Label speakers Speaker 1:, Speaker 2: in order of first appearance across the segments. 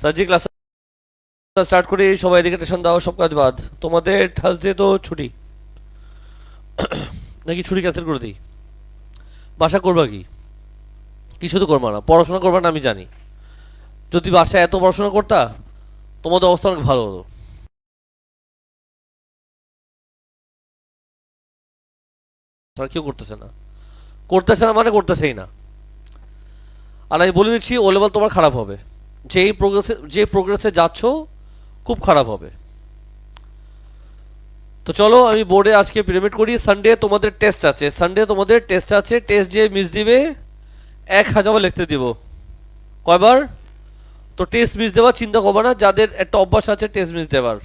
Speaker 1: সার্জি class start করি, সবাই এদিকে টেনশন দাও, সব কাজ বাদ। তোমাদের থার্সডে তো ছুটি, নাকি ছুটি ক্যান্সেল করে দিই? বাসা করবা কি? কিছু তো করবা না, পড়াশোনা করবা না আমি জানি। যদি বাসায় এত পড়াশোনা করতা তোমাদের অবস্থা অনেক ভালো হতো। আর কেউ করতেছে না, করতেছে না মানে করতেছেই না। আর আমি বলে দিচ্ছি ও লেভেল তোমার খারাপ হবে, যে প্রোগ্রেসে যাচ্ছ খুব খারাপ হবে। তো চলো আমি বোর্ডে আজকে পিরামিড করি। সানডে তোমাদের টেস্ট আছে, টেস্ট যে মিস দিবে 1000 লিখতে দিব। কয়বার? তো টেস্ট মিস দেওয়ার চিন্তা করবা না, যাদের একটা অভ্যাস আছে টেস্ট মিস দেওয়ার,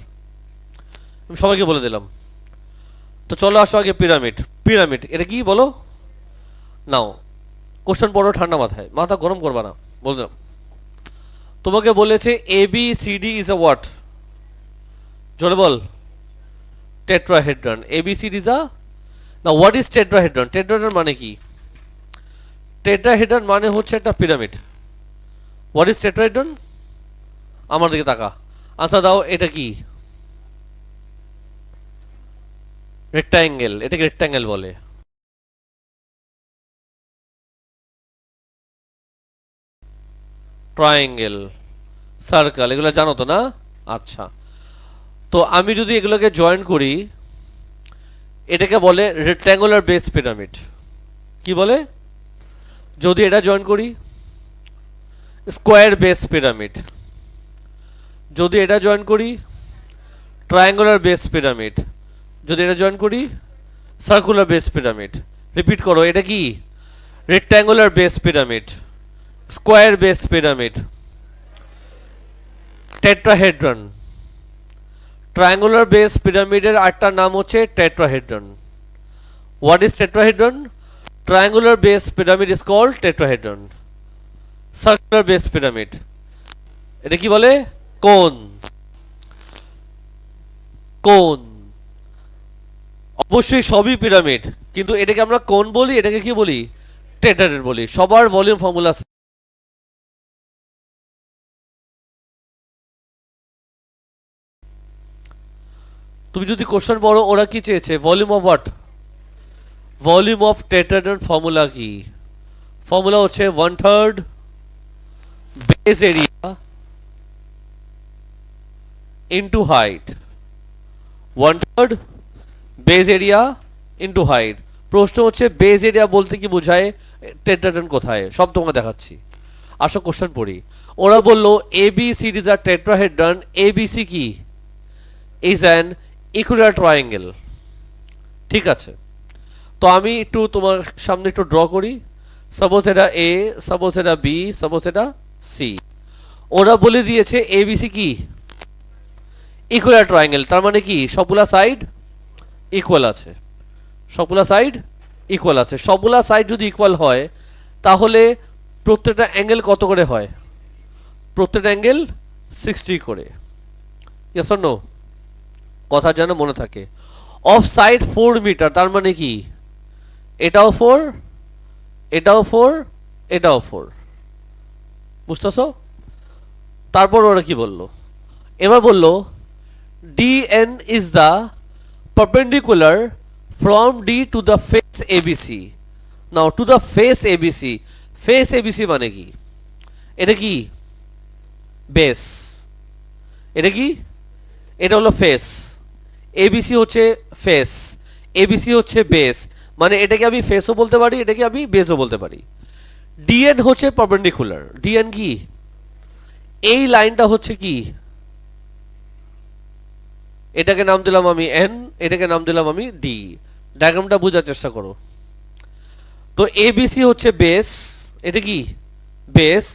Speaker 1: আমি সবাইকে বলে দিলাম। তো চলো আসো আগে পিরামিড। পিরামিড এটা কি বলো? নাও কোশ্চেন পড়ো ঠান্ডা মাথায়, মাথা গরম করবা না, বললাম। তোমাকে বলেছে A B C D is a what? জোরে বল। Tetrahedron. A B C D is a, না হোয়াট ইজ টেট্রাহেড্রন? টেট্রাহেড্রন মানে কি? টেট্রাহেড্রন মানে হচ্ছে একটা পিরামিড। What is tetrahedron? আমার দিকে তাকা, আনসার দাও। এটা কি? রেক্টাঙ্গেল, এটাকে রেক্টাঙ্গেল বলে। ট্রায়াঙ্গেল, সার্কেল, এগুলো জানো তো না? আচ্ছা, তো আমি যদি এগুলোকে জয়েন করি, এটাকে বলে রেক্ট্যাঙ্গুলার বেস পিরামিড। কি বলে? যদি এটা জয়েন করি, স্কোয়ার বেস পিরামিড। যদি এটা জয়েন করি, ট্রায়াঙ্গুলার বেস পিরামিড। যদি এটা জয়েন করি, সার্কুলার বেস পিরামিড। রিপিট করো, এটা কি? Rectangular base pyramid, square base pyramid, tetrahedron. Triangular base পিরামিডের আরেকটা নাম হচ্ছে tetrahedron. What is tetrahedron? Triangular base pyramid is called tetrahedron. Circular base pyramid এটা কি বলে? কোন। কোন অবশ্যই সবই পিরামিড, কিন্তু এটাকে আমরা কোন বলি, এটাকে কি বলি? টেট্রাহেড্রন বলি। সবার ভলিউম ফর্মুলা আছে। তুমি যদি কোশ্চেন পড়ো ওরা কি চেয়েছে, volume of what? Volume of tetrahedron formula কি? ফর্মুলা হচ্ছে 1/3 base area into height. 1/3 base area into height. প্রশ্ন হচ্ছে বেস এরিয়া বলতে কি বোঝায়, টেট্রাহেড্রন কোথায়, সব তোমাকে দেখাচ্ছি। আসো কোশ্চেন পড়ি। ওরা বললো ABC is a tetrahedron. ABC কি? Is an equilateral triangle. ঠিক আছে, তো আমি একটু তোমার সামনে একটু ড্র করি। সাপোজ এটা এ, সাপোজ এটা বি, সাপোজ এটা সি। ওরা বলে দিয়েছে ABC কি? ইকুইলার ট্রায়াঙ্গেল। তার মানে কি সবগুলা সাইড ইকুয়াল আছে। সবগুলা সাইড ইকুয়াল আছে। সবগুলা সাইড যদি ইকুয়াল হয় তাহলে প্রত্যেকটা অ্যাঙ্গেল কত করে হয়? প্রত্যেকটা অ্যাঙ্গেল 60 করে। Yes or no? কথা যেন মনে থাকে। অফ সাইড 4 মিটার, তার মানে কি এটাও 4, এটাও 4, এটাও 4। বুঝতেছো? তারপর ওরা কি বলল? এবার বলল DN is the perpendicular from D to the face ABC. Now to the face ABC. Face ABC মানে কি? এটা কি? বেস। এটা কি? এটা হলো ফেস। ABC হচ্ছে ফেস, ABC হচ্ছে বেস। মানে এটাকে আমি ফেসও বলতে পারি, এটাকে আমি বেসও বলতে পারি। DN হচ্ছে পারপেন্ডিকুলার। DN কি? এই লাইনটা হচ্ছে কি? এটাকে নাম দিলাম আমি N, এটাকে নাম দিলাম আমি D। ডায়াগ্রামটা বোঝার চেষ্টা করো। তো ABC হচ্ছে বেস, এটা কি? বেস।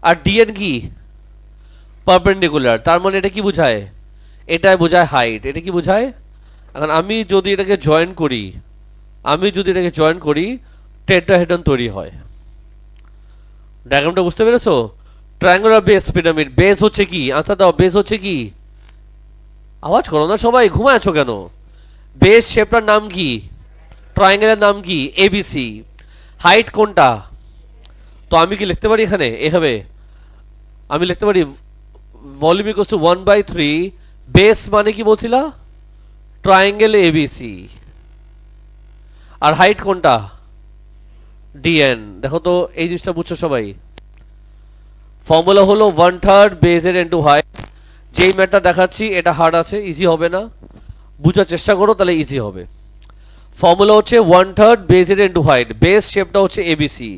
Speaker 1: আর DN কি? পারপেন্ডিকুলার। তার মানে এটা কি বোঝায়? এটা বোঝায় হাইট। এটা কি বোঝায়? এখন আমি যদি এটাকে জয়েন করি, টেট্রাহেড্রন তৈরি হয়। ডায়াগ্রামটা বুঝতে পেরেছো? Triangular base pyramid. বেস হচ্ছে কি? আনসার দাও, বেস হচ্ছে কি? আওয়াজ করো না সবাই, ঘুমায় আছো কেন? বেস শেপটার নাম কি? ট্রায়াঙ্গেলের নাম কি? ABC। হাইট কোনটা? তো আমি কি লিখতে পারি এখানে এভাবে? আমি লিখতে পারি ভলিউম ইকুয়ালস টু 1/3 বেস মানে কি বলছিলা ট্রায়াঙ্গেল এবিসি আর হাইট কোনটা ডিএন দেখো তো এই জিনিসটা বুঝছো সবাই ফর্মুলা হলো 1/3 বেস এর ইনটু হাইট যেই ম্যাথটা দেখাচ্ছি এটা হার্ড আছে ইজি হবে না বুঝার চেষ্টা করো তাহলে ইজি হবে ফর্মুলা হচ্ছে 1/3 বেস এর ইনটু হাইট বেস শেপটা হচ্ছে এবিসি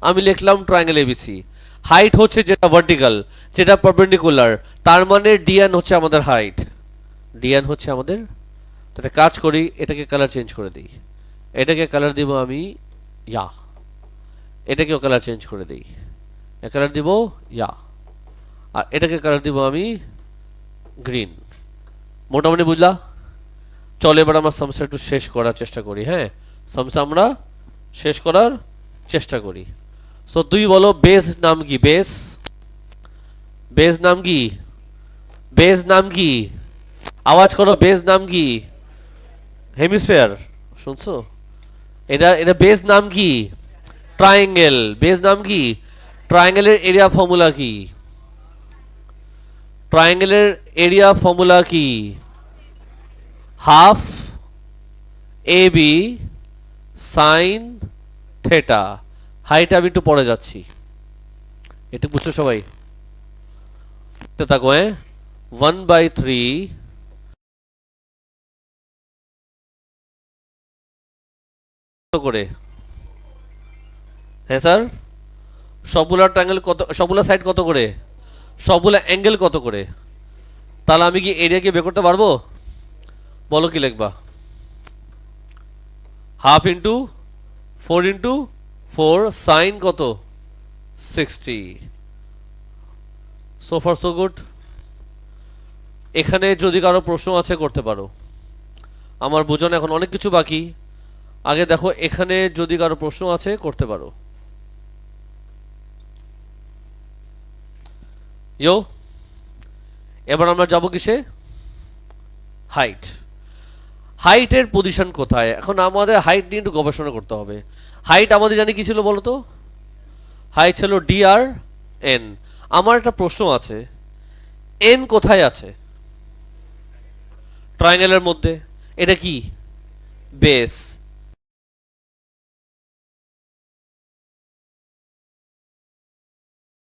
Speaker 1: আমি লিখলাম ট্রায়াঙ্গেল এবিসি হাইট হচ্ছে যেটা ভার্টিক্যাল যেটা পারপেন্ডিকুলার তার মানে ডিএন হচ্ছে আমাদের হাইট ডিএন হচ্ছে আমাদের তো একটা কাজ করি এটাকে কালার চেঞ্জ করে দিই এটাকে কালার দিব আমি ইয়া এটাকেও কালার চেঞ্জ করে দিই এ কালার দিব ইয়া আর এটাকে কালার দিব আমি গ্রিন মোটামুটি বুঝলা চলো এবার আমরা সমস্যা একটু শেষ করার চেষ্টা করি হ্যাঁ সমস্যা আমরা শেষ করার চেষ্টা করি সো তুই বলো বেস নাম কি বেস বেস নাম কি বেস নাম কি আওয়াজ করো বেস নাম কি হেমিস্ফিয়ার শুনছো এটা এটা বেস নাম কি ট্রায়াঙ্গেল বেস নাম কি ট্রায়াঙ্গেলের এরিয়া ফর্মুলা কি ট্রায়াঙ্গেলের এরিয়া ফর্মুলা কি half A B sine theta height আমি একটু পরে যাচ্ছি একটু বুঝছো সবাই থাকো 1/3 করে হ্যাঁ স্যার সবগুলা ট্রায়াঙ্গেল কত সবগুলা সাইড কত করে সবগুলা অ্যাঙ্গেল কত করে তাহলে আমি কি এরিয়াকে বের করতে পারবো বলো কি লিখবা হাফ ইন্টু 4 ইন্টু 4 সাইন কত 60 সো ফার সো গুড এখানে যদি কারো প্রশ্ন আছে করতে পারো আমার বোঝানো এখন অনেক কিছু বাকি আগে দেখো এখানে যদি কারো প্রশ্ন আছে করতে পারো ইয়ো এবার আমরা যাব কিসে হাইট হাইটের পজিশন কোথায় এখন আমাদের হাইট নিয়ে একটু গবেষণা করতে হবে হাইট আমাদের জানি কি ছিল বলো তো হাইট ছিল ডি আর এন আমার একটা প্রশ্ন আছে এন কোথায় আছে ট্রায়াঙ্গেলের মধ্যে এটা কি বেস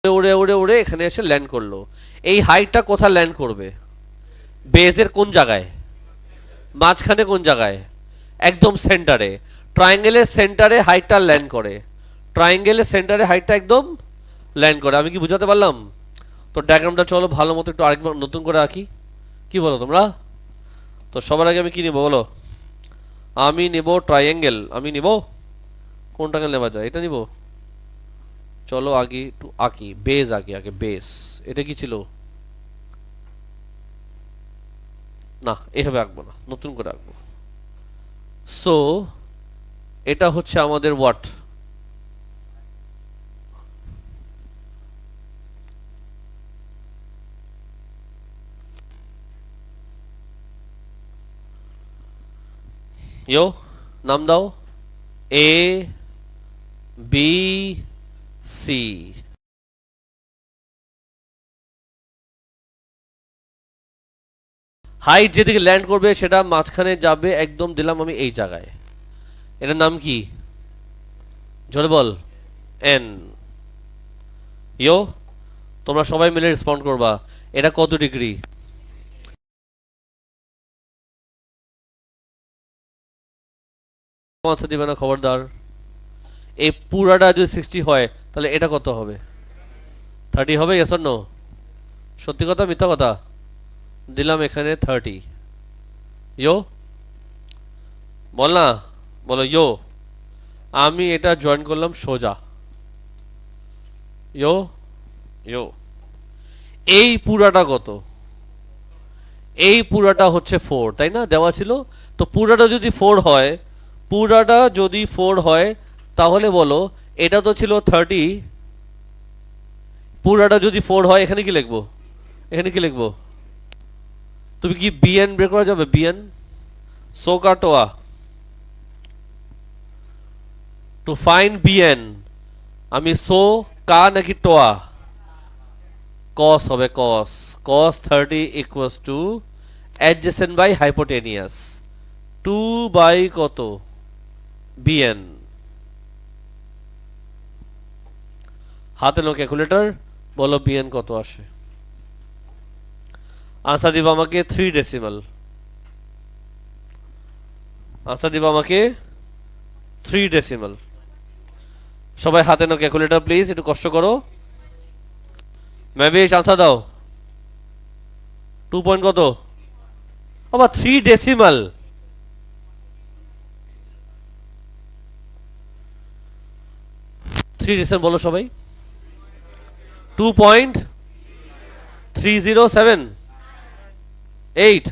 Speaker 1: উড়ে উড়ে উড়ে এখানে এসে ল্যান্ড করলো এই হাইটটা কোথায় ল্যান্ড করবে বেসের কোন জায়গায় মাঝখানে কোন জায়গায় একদম সেন্টারে ট্রায়াঙ্গেলের সেন্টারে হাইটটা ল্যান্ড করে ট্রায়াঙ্গেলের সেন্টারে হাইটটা একদম ল্যান্ড করে আমি কি বুঝাতে পারলাম তো ডায়াগ্রামটা চলো ভালো মতো একটু আরেকবার নতুন করে আঁকি কি বলো তোমরা তো সবার আগে আমি কি নিব বলো আমি নেব ট্রায়াঙ্গেল আমি নিব কোন ট্রায়াঙ্গেল নেওয়া যায় এটা নিব চলো আগে একটু আঁকি বেস আগে আগে বেস এটা কি ছিল না এভাবে আঁকবো না নতুন করে আঁকবো সো এটা হচ্ছে আমাদের হোয়াট ইয়ো নাম দাও এ বি সি হাইট যেদিকে ল্যান্ড করবে সেটা মাঝখানে যাবে একদম দিলাম আমি এই জায়গায় এটার নাম কি জোরে বল এন ইয়ো তোমরা সবাই মিলে রেসপন্ড করবা এটা কত ডিগ্রি আনসার দিবে না খবরদার এই পুরাটা যদি 60 হয় তাহলে এটা কত হবে 30 হবে ইয়েস অর নো সত্যি কথা মিথ্যা কথা দিলাম এখানে 30 ইয়ো বল না বলো ইয়ো আমি এটা জয়েন করলাম সোজা ইয়ো ইয়ো এই পুরাটা কত এই পুরাটা হচ্ছে 4 তাই না দেওয়া ছিল তো পুরাটা যদি 4 হয় পুরাটা যদি 4 হয় তাহলে বলো এটা তো ছিল 30 পুরাটা যদি 4 হয় এখানে কি লিখবো এখানে কি লিখবো তুমি কি বিএন বের করা যাবে বিএন সো का टोआ টু ফাইন্ড বিএন আমি সো কা নাকি টোয়া কস হবে কস cos 30 equals to adjacent by hypotenuse 2 by কত bn হাতে নাও ক্যালকুলেটর বলো bn কত আসে আনসার দিবা আমাকে 3 ডেসিমাল আনসার দিবা আমাকে 3 ডেসিমাল সবাই হাতে নাও ক্যালকুলেটর প্লিজ একটু কষ্ট করো মেবিশ আনসার দাও 2 পয়েন্ট কত আবার 3 ডেসিমাল বলো সবাই 2.307 8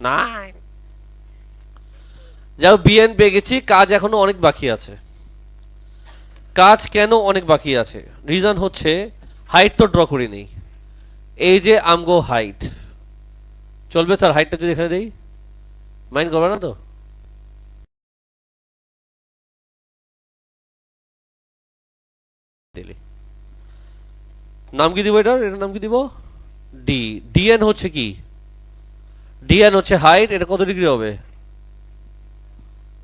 Speaker 1: 9 যাও বিএন পেয়ে গেছি কাজ এখনো অনেক বাকি আছে কাজ কেন অনেক বাকি আছে রিজন হচ্ছে হাইট তো ড্র করি নেই এই যে আমগো হাইট চলবে স্যার হাইটটা যদি এখানে দেই মাইন্ড করবে না তো নাম কি দিব এটার নাম কি দিব ডি ডিএন হচ্ছে কি ডিএন হচ্ছে হাইট এটা কত ডিগ্রি হবে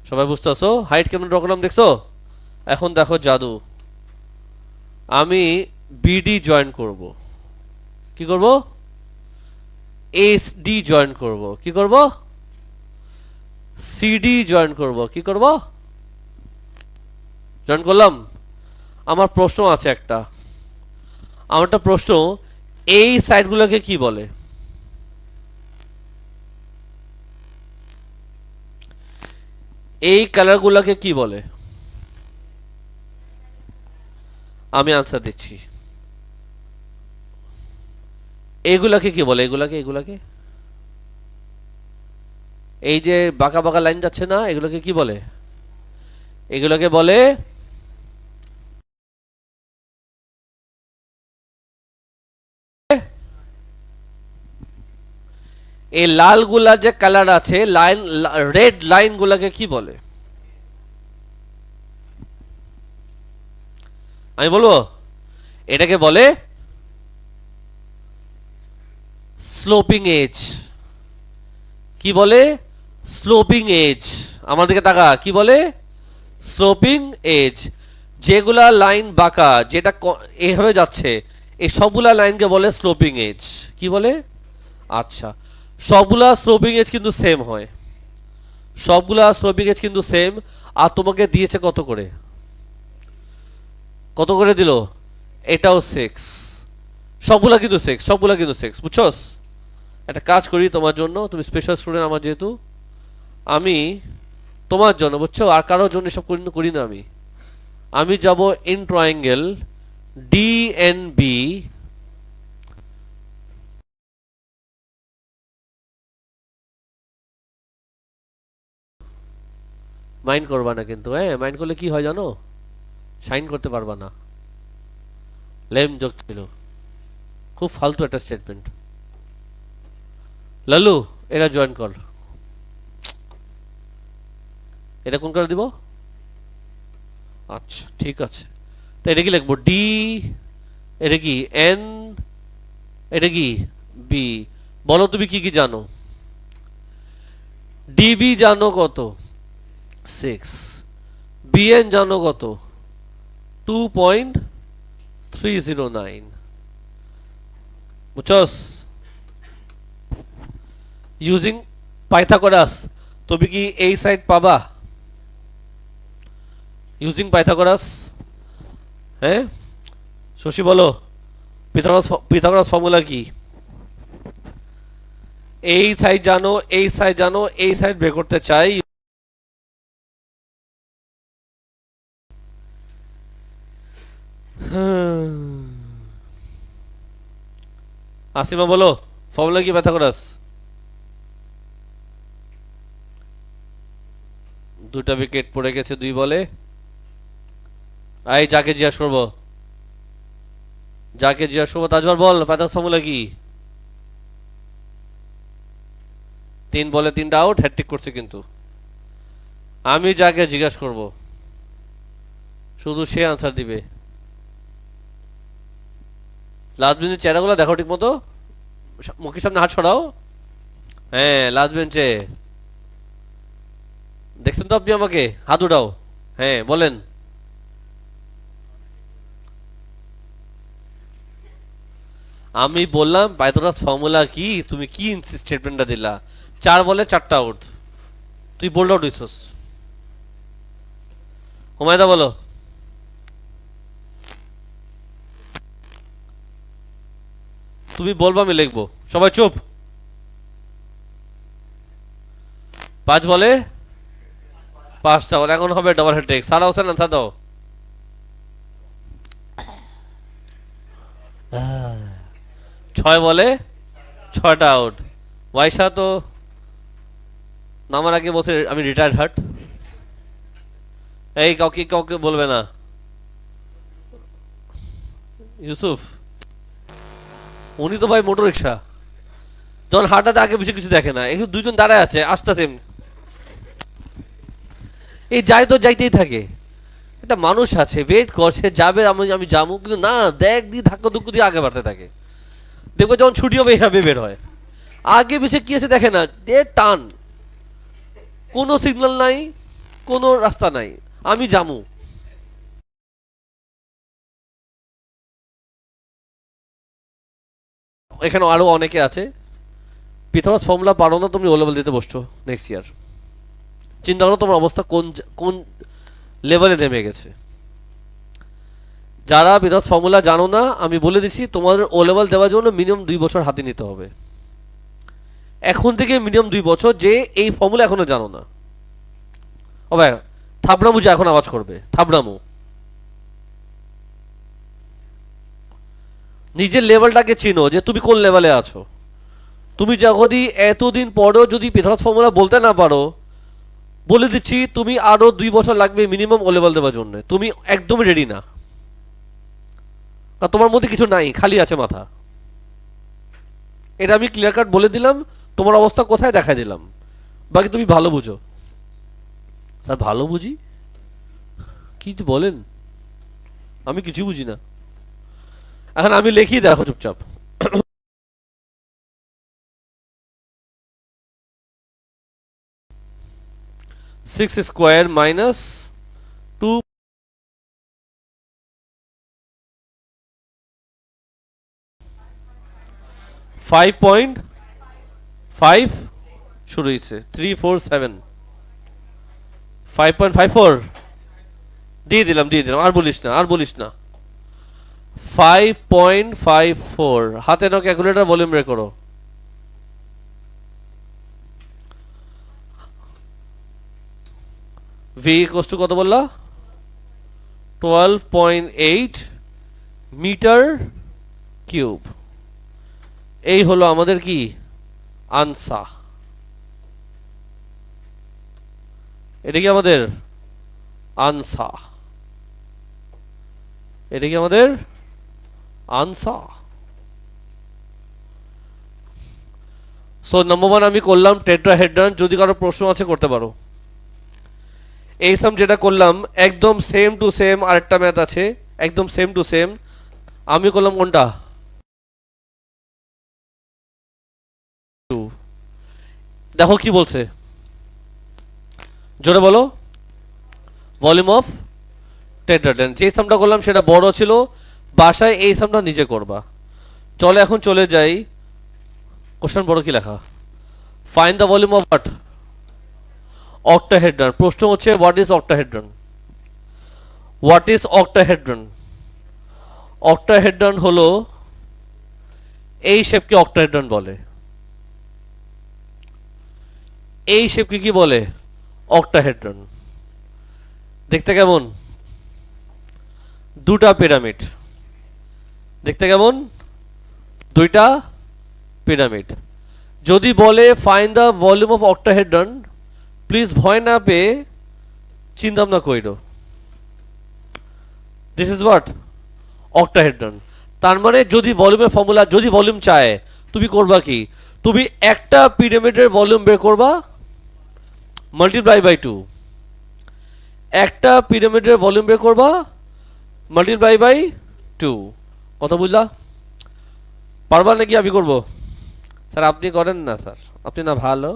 Speaker 1: সবাই বুঝতেছো হাইট কেমন ড্র করলাম দেখছো এখন দেখো জাদু আমি বিডি জয়েন করব কি করব এসডি জয়েন করব কি করব সিডি জয়েন করব কি করব জয়েন করলাম আমার প্রশ্ন আছে একটা আমারটা প্রশ্ন এই সাইডগুলোকে কি বলে এই কালারগুলোকে কি বলে আমি আনসার দিচ্ছি এগুলাকে কি বলে এগুলাকে এই যে বাঁকা বাঁকা লাইন যাচ্ছে না এগুলোকে কি বলে এগুলোকে বলে এই লাল গুলা যে কালার আছে লাইন রেড লাইন গুলাকে কি বলে আমি বলবো এটাকে বলে স্লোপিং এজ কি বলে স্লোপিং এজ আমার দিকে তাকা কি বলে স্লোপিং এজ যেগুলা লাইন বাঁকা যেটা এইভাবে যাচ্ছে এই সবগুলা লাইনকে বলে স্লোপিং এজ কি বলে আচ্ছা সবগুলা স্লোপিং এজ কিন্তু সেম হয় সবগুলা স্লোপিং এজ কিন্তু সেম আর তোমাকে দিয়েছে কত করে দিল এটাও 6 সবগুলা কিন্তু 6 বুঝছস একটা কাজ করি তোমার জন্য তুমি স্পেশাল স্টুডেন্ট আমার যেহেতু আমি তোমার জন্য বুঝছো আর কারোর জন্য সব করি না আমি যাব ইন ট্রায়াঙ্গেল ডিএনবি মাইন্ড করবা না কিন্তু মাইন্ড করলে কি হয় জানো সাইন করতে পারবা না লেম যোগ ছিল খুব ফালতু একটা স্টেটমেন্ট লালু এরা জয়েন কর এটা কোন করে দিব আচ্ছা ঠিক আছে তো এটা কি লিখবো ডি এটা কি এন এটা কি বি বলো তুমি কি কি জানো ডিবি জানো কত 6 বিএন জানো কত 2.309 বুঝছস ইউজিং পাইথাগোরাস তুমি কি এই সাইড পাবা ইউজিং পাইথাগোরাস হ্যাঁ শশী বলো পিথাগোরাস ফর্মুলা কি এই সাইড জানো এই সাইড বের করতে চাই আসিমা বলো ফর্মুলা কি পাইথাগোরাস দুটা উইকেট পড়ে গেছে দুই বলে যাকে জিজ্ঞাসা করবো তাজওয়ার বল পাইথাগোরাস ফর্মুলা কি 3 বলে 3টা আউট হ্যাটট্রিক করছে কিন্তু আমি যাকে জিজ্ঞাসা করব শুধু সে আনসার দিবে লাস্ট বেঞ্চের চেহারাগুলো দেখো ঠিক মতো, মুখের সামনে হাত ছড়াও। হ্যাঁ, লাস্ট বেঞ্চে দেখছেন তো আপনি আমাকে? হাত উঠাও। হ্যাঁ বলেন। আমি বললাম পাইথাগোরাস ফর্মুলা কি, তুমি কি স্টেটমেন্টটা দিলা? 4 বলে 4টা আউট, তুই বোল্ড আউট হইছস। হুমায়দা বলো। তুমি বলবো আমি লিখবো, সবাই চুপ। 5 বলে 5টা বলে, এখন হবে ডাবল হেড টেক। সারা হোসেন আনসার দাও। 6 বলে 6টা আউট। ওয়াইশা তো নামার আগে বলছে আমি রিটায়ার্ড হার্ট। এই কাউকে কাউকে বলবে না। ইউসুফ, উনি তো ভাই মোটর রিক্সা, যখন হাঁটাতে আগে বেশি কিছু দেখে না। একটু দুইজন দাঁড়ায় আছে, আসতেছে, এই যাই তো যাইতেই থাকে। একটা মানুষ আছে ওয়েট করছে, যাবে, আমি আমি যাবো, কিন্তু না, দেখ দিয়ে ধাক্কা ধুক্কু দিয়ে আগে বাড়তে থাকে। দেখবো যখন ছুটি হবে এভাবে বের হয়, আগে পিছিয়ে কি আছে দেখে না, দে টান, কোনো সিগন্যাল নাই, কোনো রাস্তা নাই, আমি যামু। এখানে আরো অনেকে আছে। পিথাগোরাস ফর্মুলা পারো না তুমি, ও লেভেল দিতে বসছো নেক্সট ইয়ার। চিন্তা করো তোমার অবস্থা কোন কোন লেভেলে নেমে গেছে। যারা পিথাগোরাস ফর্মুলা জানো না, আমি বলে দিচ্ছি, তোমাদের ও লেভেল দেওয়ার জন্য মিনিমাম 2 বছর হাতে নিতে হবে। এখন থেকে মিনিমাম 2 বছর, যে এই ফর্মুলা এখনো জানো না। ও ভাই, থাবড়ামু যে এখন আওয়াজ করবে, থাবড়ামু। নিজের লেভেলটাকে চিনো যে তুমি কোন লেভেলে আছো। তুমি যদি এতদিন পরেও যদি পিথাগোরাস ফর্মুলা বলতে না পারো, বলে দিচ্ছি তুমি আরো 2 বছর লাগবে মিনিমাম ও লেভেল দেওয়ার জন্য। তুমি একদমই রেডি না, আর তোমার মধ্যে কিছু নাই, খালি আছে মাথা। এটা আমি ক্লিয়ার কাট বলে দিলাম, তোমার অবস্থা কোথায় দেখাই দিলাম, বাকি তুমি ভালো বুঝো। স্যার ভালো বুঝি কি বলেন? আমি কিছু বুঝি না। এখন আমি লিখি, দেখো চুপচাপ। 6 স্কোয়ার মাইনাস 2, 5.5 শুরু হয়েছে, 347, 5.54 দিয়ে দিলাম, আর বলিস না, আর বলিস না। 5.54, হাতে নাও ক্যালকুলেটর, ভলিউম বের করো। ভি ইকুয়ালস টু কত বললা? 12.8 মিটার কিউব। এই হলো আমাদের কি আনসার। এটা কি আমাদের আনসার, এটা কি আমাদের আনসার। সো নাম্বার 1 আমি করলাম টেট্রাহেড্রন। যদি কারো প্রশ্ন আছে করতে পারো। এই সাম যেটা করলাম একদম সেম টু সেম আরেকটা ম্যাথ আছে, একদম সেম টু সেম। আমি করলাম কোনটা? দেখো কি বলছে, জোরে বলো। Volume of tetrahedron. যে সামটা করলাম সেটা বড় ছিল, বাসায় এই সামটা নিজে করবা। চলে এখন চলে যাই, কোশ্চেন বড় কি লেখা, find the volume of what? Octahedron. প্রশ্ন হচ্ছে what is octahedron? What is octahedron? Octahedron হলো এই শেপকে অক্টাহেড্রন বলে। এই শেপকে কি বলে? অক্টাহেড্রন। দেখতে কেমন? দুটা পিরামিড। দেখতে কেমন? দুইটা পিরামিড। যদি বলে find the volume of octahedron, please ভয় না পেয়ে চিন্তা ভাবনা কইরো। This is what? অক্টাহেড্রন। তার মানে যদি ভলিউমের ফর্মুলা, যদি ভলিউম চায়, তুমি করবা কি? তুমি একটা পিরামিডের ভলিউম বের করবা, মাল্টিপ্লাই বাই 2। একটা পিরামিডের ভলিউম বের করবা, মাল্টিপ্লাই বাই 2। কথা বুঝলা? পারবা নাকি আমি করব? স্যার আপনি করেন না স্যার, আপনি না ভালো।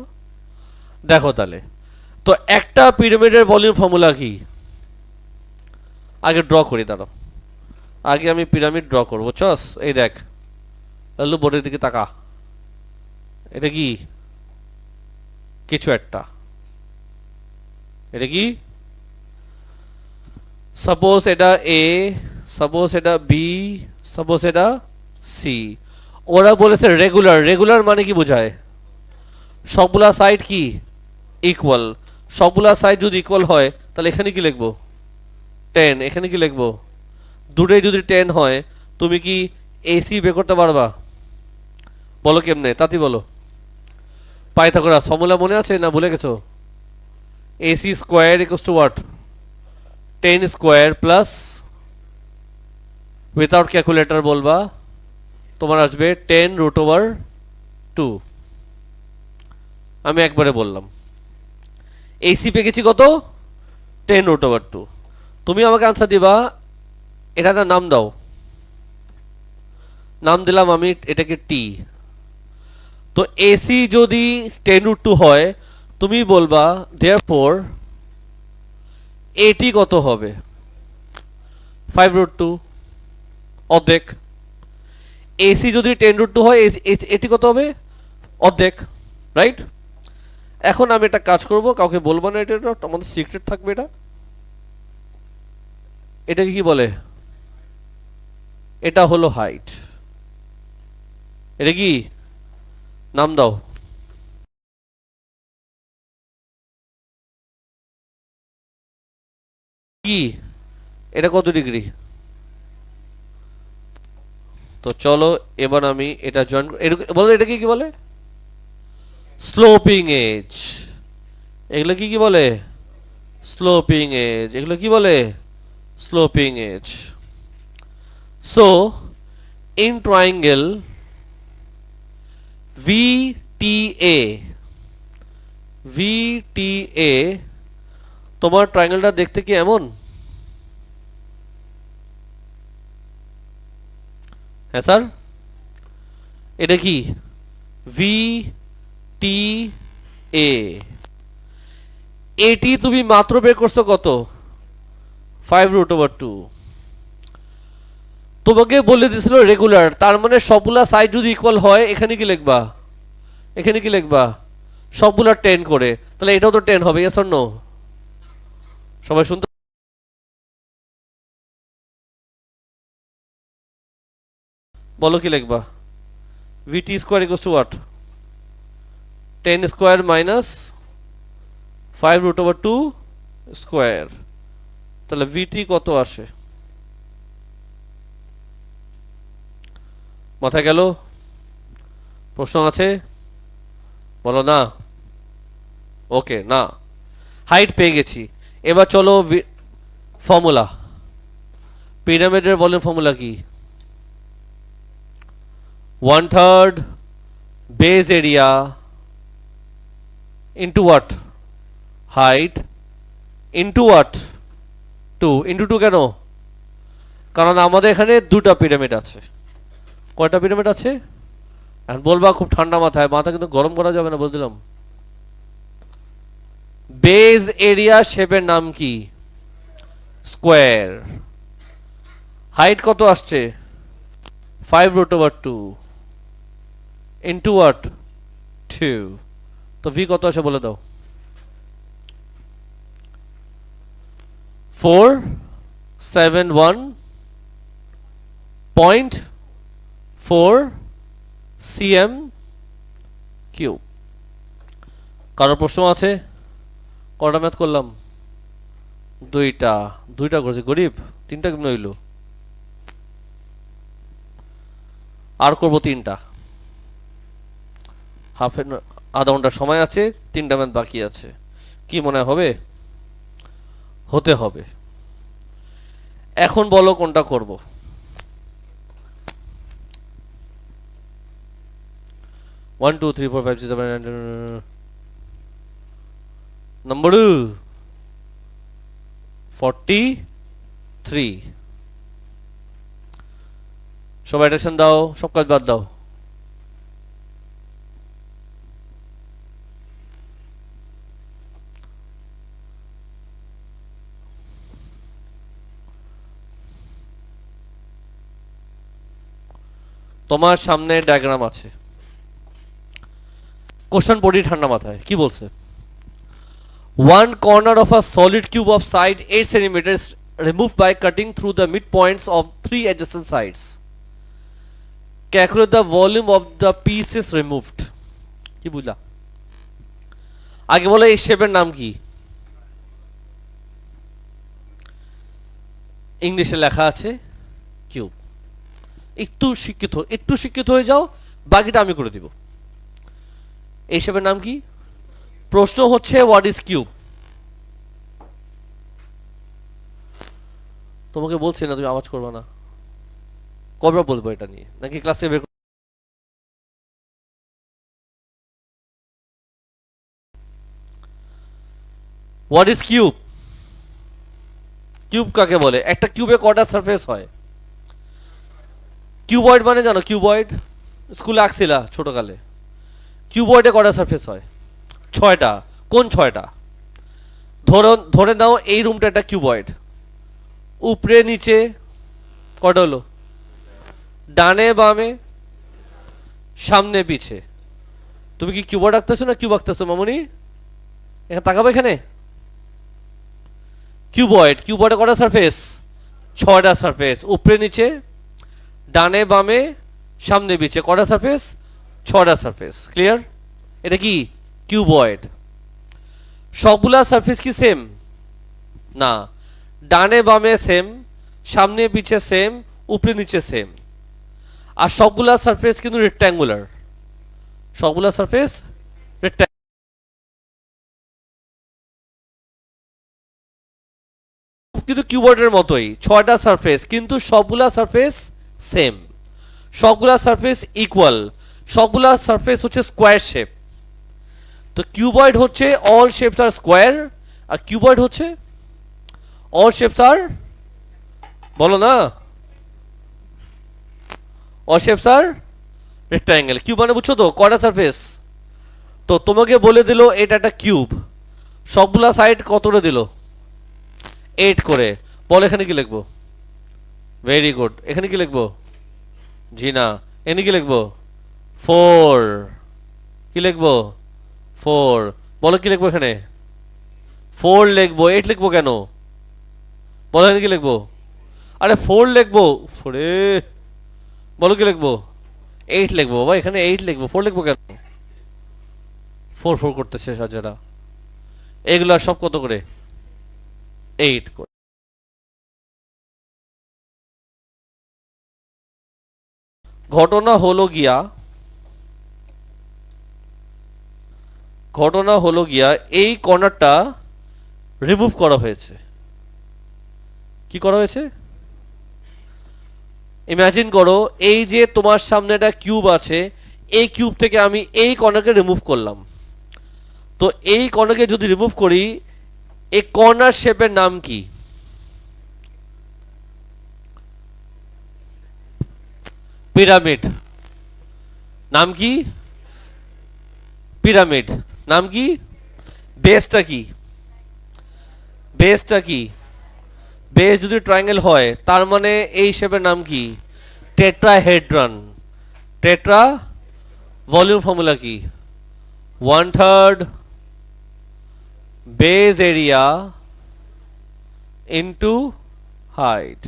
Speaker 1: দেখো তাহলে, তো একটা পিরামিডের ভলিউম ফর্মুলা কি? আগে ড্র করি, দাঁড়াও। আগে আমি পিরামিড ড্র করবো, চস। এই দেখ লাল্লু, বোর্ডের দিকে তাকা। এটা কি? কিছু একটা। এটা কি? সাপোজ এটা এ, সাপোজ এটা বি, সাপোজ এটা সি। ওরা বলেছে রেগুলার। রেগুলার মানে কি বোঝায়? সবগুলা সাইড কি ইকুয়াল। সবগুলা সাইড যদি ইকুয়াল হয় তাহলে এখানে কি লিখবো? 10। এখানে কি লিখবো? দুটোই যদি 10 হয়, তুমি কি এসি বের করতে পারবা? বলো কেমনে, তাতি বলো। পাইথাগোরাস ফর্মুলা মনে আছে না ভুলে গেছো? AC square equals to what? 10 square plus, without calculator বলবা, তোমার আসবে 10 রুট ওভার 2। আমি একবারে বললাম। এসি পেয়েছি কত? 10 রুট ওভার 2। তুমি আমাকে আনসার দিবা, এটা একটা নাম দাও। নাম দিলাম আমি এটাকে টি। তো এসি যদি 10 রুট 2 হয়, তুমি বলবা দেয়ারফর এটি কত হবে? 5 রুট 2, অর্ধেক। এসি যদি 10 রুট 2 হয়, এটি কত হবে? অর্ধেক, রাইট? এখন আমি একটা কাজ করব, কাউকে বলবো না, এটা আমাদের সিক্রেট থাকবে। এটাকে কি বলে? এটা হলো হাইট। এটা কি? নাম দাও। কি এটা কত ডিগ্রি? তো চলো এবার আমি এটা জয়েন বলো, এটাকে কি বলে? Sloping edge. এগুলো কি কি বলে? Sloping edge. এগুলো কি বলে? Sloping edge. So in triangle VTA, VTA তোমার ট্রায়াঙ্গেলটা দেখতে কি এমন? হ্যাঁ স্যার, এটা কি? VTA। এটি তুমি মাত্র বের করছো কত? 5 রুট ওভার 2। তোমাকে বলে দিছিল রেগুলার, তার মানে সবগুলা সাইড যদি ইকুয়াল হয়, এখানে কি লিখবা? এখানে কি লিখবা? সবগুলা 10 করে, তাহলে এটাও তো 10 হবে। Yes or no? সবাই শুনতে? বলো কি লিখবা? VT square equals to what? 10 square minus 5 root over 2 square. তাহলে VT কত আসে? মাথায় গেল? প্রশ্ন আছে? বলো না। ওকে, না। হাইট পেয়ে গেছি। এবার চলো ফর্মুলা। পিরামিডের ভলিউম ফর্মুলা কি? 1/3 base area into what? Height into what? 2 into 2 কেন? কারণ আমাদের এখানে দুটা পিরামিড আছে। কয়টা পিরামিড আছে? এখন বলবা খুব ঠান্ডা মাথায়, মাথা কিন্তু গরম করা যাবে না, বলে দিলাম। বেস এরিয়া শেপের নাম কি? স্কোয়ার। হাইট কত আসছে? 5 রুট ওভার 2 ইন্টু হোয়াট? 2। তো ভি কত আসে বলে দাও? 471.4 cm কিউব। কারোর প্রশ্ন আছে? কটা ম্যাথ করলাম? দুইটা। দুইটা করছি, গরিব। তিনটা কেমন হইল? আর করবো তিনটা। আধা ঘন্টা সময় আছে, তিনটা ম্যাথ বাকি আছে। কি মনে হবে? হতে হবে। এখন বলো কোনটা করব? One two three four five six seven number 43। সবাই অ্যাটেনশন দাও, সব কাজ বাদ দাও। তোমার সামনে ডায়াগ্রাম আছে, কোশ্চেন পড়ি ঠান্ডা মাথায়। কি বলছে? One corner of a solid cube of side 8 centimeters removed by cutting through the midpoints of 3 adjacent sides. Calculate the volume of the pieces removed. কি বুঝলা? আগে বলো এই শেপের নাম কি? ইংলিশে লেখা আছে কিউব। একটু শিক্ষিত হয়ে যাও, বাকিটা আমি করে দিব। এই শেপের নাম কি? প্রশ্ন হচ্ছে হোয়াট ইজ কিউব। তোমাকে বলছি না তুমি আওয়াজ করবে না, কবে বলবো এটা নিয়ে, নাকি ক্লাসে বের? What is cube? কিউব কাকে বলে? একটা কিউবে কটা সারফেস হয়? কিউবয়েড মানে জানো? কিউবয়েড স্কুলে আঁকছিলা ছোটকালে। কিউবয়েডে কটা সারফেস হয়? 6টা। কোন 6টা? ধরে নাও এই রুমটা একটা কিউবয়েড, উপরে নিচে কটা হলো? ডানে বামে সামনে পিছে। তুমি কি কিউবয়েড আঁকতেছো না কিউব আঁকতেছো মামুনি? এখানে তাকাবো, এখানে কিউবয়েডে কটা সারফেস? 6টা সারফেস, উপরে নিচে ডানে বামে সামনে পিছে। কটা সারফেস? 6টা সারফেস। ক্লিয়ার? এটা কি কিউবয়েড। সবগুলা সারফেস কি সেম? না, ডানে বামে সেম, সামনে পিছে সেম, উপরে নিচে সেম। আর সবগুলা সারফেস কিন্তু রেক্ট্যাঙ্গুলার। সবগুলা সারফেস রেক্ট্যাঙ্গুলার। কিন্তু কিউবয়েডের মতোই 6টা সারফেস, কিন্তু সবগুলা সারফেস সেম, সবগুলা সারফেস ইকুয়াল, সবগুলা সারফেস হচ্ছে স্কোয়ার শেপ। তো কিউবয়েড হচ্ছে অল শেপস আর স্কোয়ার, আর কিউবয়েড হচ্ছে অল শেপস আর, বলো না, অল শেপস আর রেক্ট্যাঙ্গেল। কিউব মানে বুঝছো তো কয়টা সারফেস? তো তোমাকে বলে দিল এটা একটা কিউব, সবগুলা সাইড কত করে দিল? 8 করে। বল এখানে কি লিখবো? Very good. এখানে কি লিখবো? জি না। এখানে কি লিখবো? 4। কি লিখবো? 4। বলো কি লিখবো এখানে? 4 লিখবো। 8 লিখবো কেন? বলো এখানে কি লিখবো? আরে 4 লিখবো। ফোরে বলো কি লিখবো? 8 লিখবো বাবা, এখানে 8 লিখবো, 4 লিখবো কেন? 4 করতেছে সাজারা। এগুলো সব কত করে? 8 করে। ঘটনা হলো গিয়া এই কর্নারটা রিমুভ করা হয়েছে। কি করা হয়েছে? ইমাজিন করো এই যে তোমার সামনে একটা কিউব আছে, এই কিউব থেকে আমি এই কর্নারকে রিমুভ করলাম। তো এই কর্নারকে যদি রিমুভ করি, এই কর্নার শেপের নাম কি? পিরামিড। নাম কি? পিরামিড। নাম কি? বেসটা কি? বেসটা কি? বেস যদি ট্রায়াঙ্গেল হয় তার মানে এই শেপের নাম কি? টেট্রাহেড্রন। টেট্রা ভলিউম ফর্মুলা কি? 1/3 বেস এরিয়া ইনটু হাইট।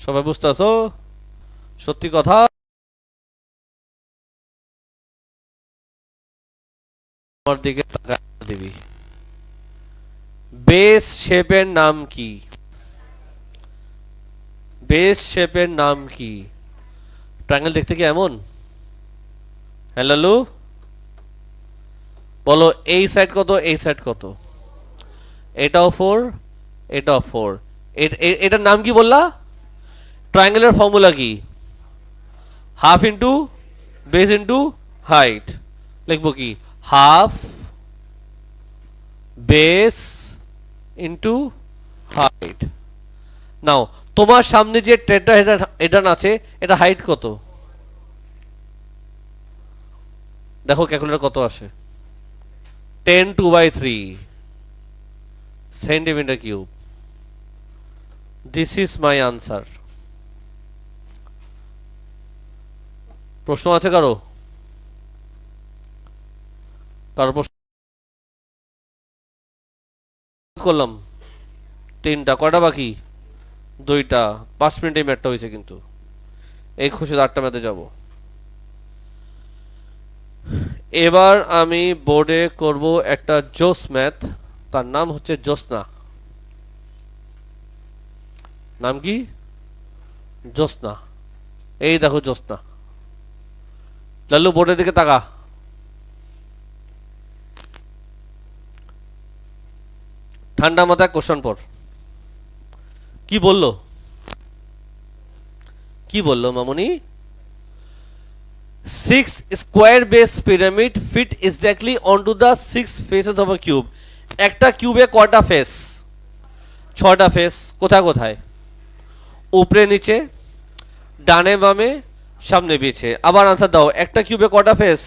Speaker 1: সবাই বুঝতেছো? সত্যি কথা। আমার দিকে তাকায় দিবি। বেস শেপের নাম কি? বেস শেপের নাম কি? ট্রায়াঙ্গেল দেখতে কি এমন? হ্যালো, বলো এই সাইড কত, এই সাইড কত? এটাও 4, এটাও 4। এটার নাম কি বললা? ট্রায়াঙ্গেলের ফর্মুলা কি? Half into base into height. লিখবো কি? Half base into height. Now তোমার সামনে যে টেট্রাহেড্রন আছে, এটা হাইট কত? দেখো ক্যালকুলেটর কত আসে। 10/2/3 centimetre cube. This is my answer. প্রশ্ন আছে কারো? কারো প্রশ্ন করলাম? তিনটা, কয়টা বাকি? দুইটা। 5 মিনিটে ম্যাথটা হয়েছে কিন্তু। এই খুশি 8টা ম্যাথে যাব। এবার আমি বোর্ডে করব একটা জোস ম্যাথ, তার নাম হচ্ছে জ্যোৎস্না। নাম কি? জ্যোৎস্না। এই দেখো জ্যোৎস্না। লাল্লু বোর্ডের দিকে তাকা। ঠান্ডা মাথায় কোশ্চেন পড়। কি বললো? কি বললো মামুনি? 6 square base pyramid fit exactly onto the 6 faces of a cube. একটা কিউবে কয়টা ফেস? 6টা ফেস। কোথায় কোথায়? উপরে নিচে, ডানে বামে, সামনে পিছে। আবার আনসার দাও, একটা কিউবে কয়টা ফেস?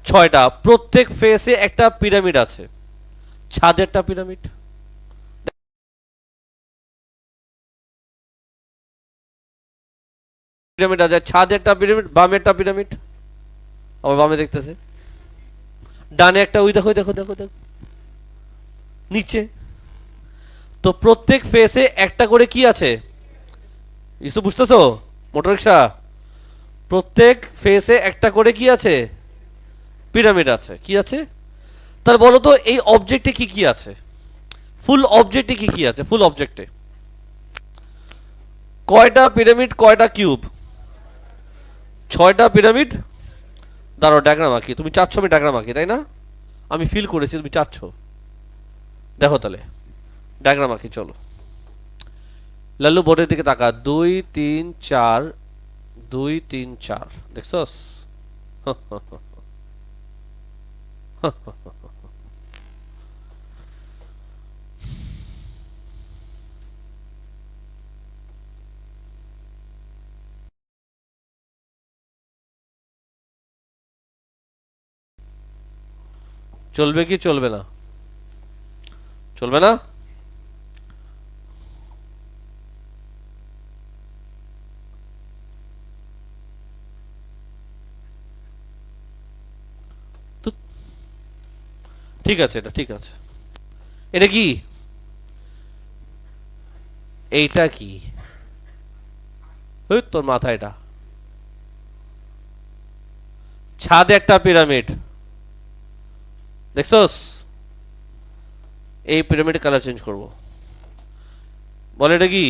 Speaker 1: 6টা। প্রত্যেক ফেসে একটা পিরামিড আছে। ছাদেরটা পিরামিড, পিরামিড আছে, ছাদেরটা পিরামিড, বামেরটা পিরামিড। আবার বামে দেখতেছে, ডানে একটা, ওই দেখো দেখো দেখো দেখো নিচে। তো প্রত্যেক ফেসে একটা করে কি আছে? ইসু বুঝতেছো? মোটর রিক্সা। প্রত্যেক ফেসে একটা করে কি আছে? পিরামিড আছে। কি আছে? তাহলে বলো তো এই অবজেক্টে কি কি আছে? ফুল অবজেক্টে কি কি আছে? ফুল অবজেক্টে কয়টা পিরামিড, কয়টা কিউব? 6টা পিরামিড। দাঁড়াও, ডায়াগ্রাম আঁকি। তুমি চাচ্ছ আমি ডায়াগ্রাম আঁকি, তাই না? আমি ফিল করেছি তুমি চাচ্ছ। দেখো তাহলে ডায়াগ্রাম আঁকি, চলো। লাল্লু বোর্ডের দিকে তাকা। 2 3 4, 2 3 4, দেখছস? চলবে কি চলবে না? চলবে না? তো ঠিক আছে, এটা ঠিক আছে। এটা কি? এইটা কি? ওই তোর মাথা। এটা ছাদে একটা পিরামিড, দেখছস? এই পিরামিডের কালার চেঞ্জ করব। বলে এটা কি?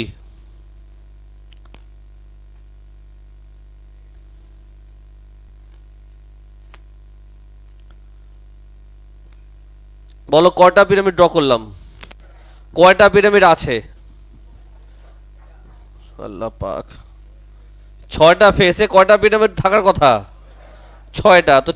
Speaker 1: বলো কয়টা পিরামিড ড্র করলাম? কয়টা পিরামিড আছে? আল্লাহ পাক। 6টা ফেসে কয়টা পিরামিড থাকার কথা? 6টা। তো